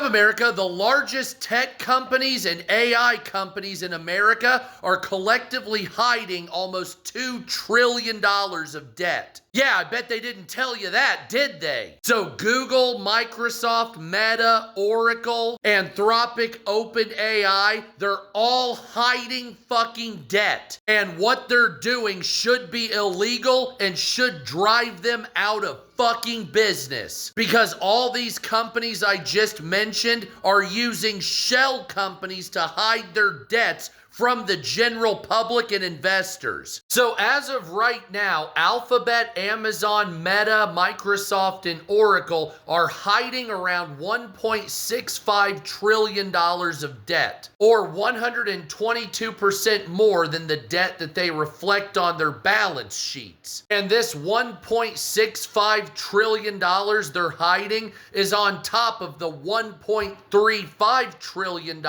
up, America? The largest tech companies and AI companies in America are collectively hiding almost $2 trillion of debt. Yeah, I bet they didn't tell you that, did they? So Google, Microsoft, Meta, Oracle, Anthropic, OpenAI, they're all hiding fucking debt. And what they're doing should be illegal and should drive them out of fucking business, because all these companies I just mentioned are using shell companies to hide their debts from the general public and investors. So as of right now, Alphabet, Amazon, Meta, Microsoft, and Oracle are hiding around $1.65 trillion of debt, or 122% more than the debt that they reflect on their balance sheets. And this $1.65 trillion they're hiding is on top of the $1.35 trillion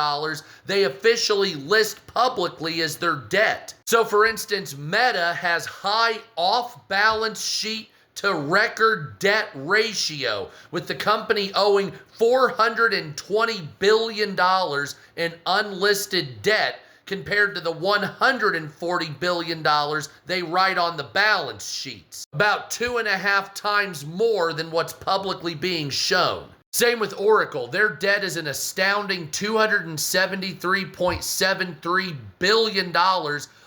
they officially list publicly as their debt. So for instance, Meta has high off-balance sheet to record debt ratio, with the company owing $420 billion in unlisted debt compared to the $140 billion they write on the balance sheets. About 2.5 times more than what's publicly being shown. Same with Oracle. Their debt is an astounding $273.73 billion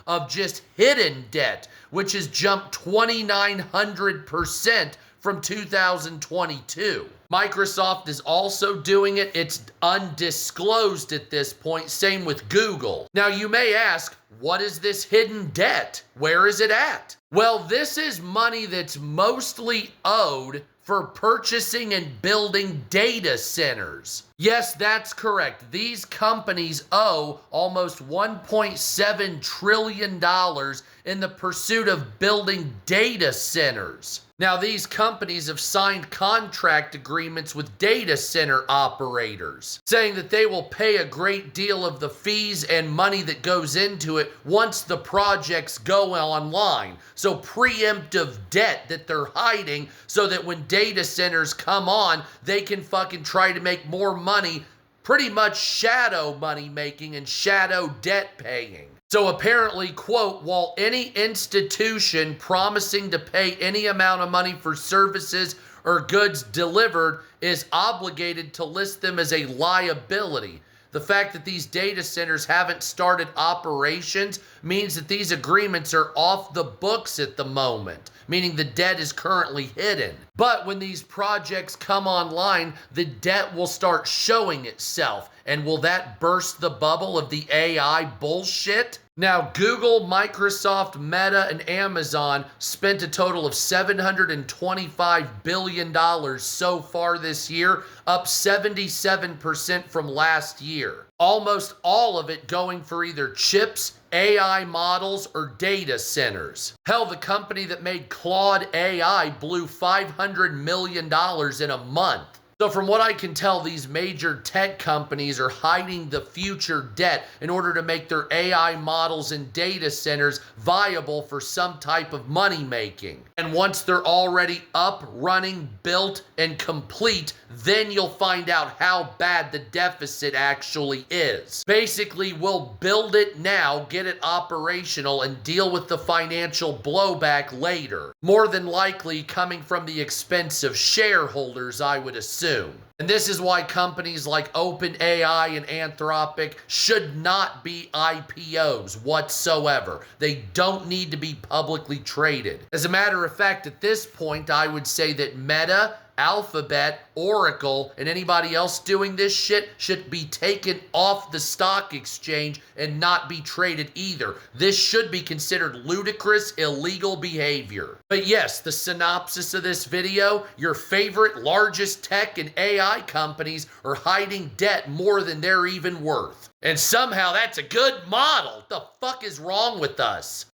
of just hidden debt, which has jumped 2,900% from 2022. Microsoft is also doing it. It's undisclosed at this point. Same with Google. Now you may ask, what is this hidden debt? Where is it at? Well, this is money that's mostly owed for purchasing and building data centers. Yes, that's correct. These companies owe almost $1.7 trillion in the pursuit of building data centers. Now, these companies have signed contract agreements with data center operators, saying that they will pay a great deal of the fees and money that goes into it once the projects go online. So preemptive debt that they're hiding so that when data centers come on, they can fucking try to make more money, pretty much shadow money making and shadow debt paying. So apparently, quote, while any institution promising to pay any amount of money for services or goods delivered is obligated to list them as a liability. The fact that these data centers haven't started operations means that these agreements are off the books at the moment, meaning the debt is currently hidden. But when these projects come online, the debt will start showing itself. And will that burst the bubble of the AI bullshit? Now, Google, Microsoft, Meta, and Amazon spent a total of $725 billion so far this year, up 77% from last year. Almost all of it going for either chips, AI models, or data centers. Hell, the company that made Claude AI blew $500 million in a month. So from what I can tell, these major tech companies are hiding the future debt in order to make their AI models and data centers viable for some type of money making. And once they're already up, running, built, and complete, then you'll find out how bad the deficit actually is. Basically, we'll build it now, get it operational, and deal with the financial blowback later. More than likely coming from the expense of shareholders, I would assume. And this is why companies like OpenAI and Anthropic should not be IPOs whatsoever. They don't need to be publicly traded. As a matter of fact, at this point, I would say that Meta, Alphabet, Oracle, and anybody else doing this shit should be taken off the stock exchange and not be traded either. This should be considered ludicrous, illegal behavior. But yes, the synopsis of this video, your favorite largest tech and AI companies are hiding debt more than they're even worth. And somehow that's a good model. What the fuck is wrong with us?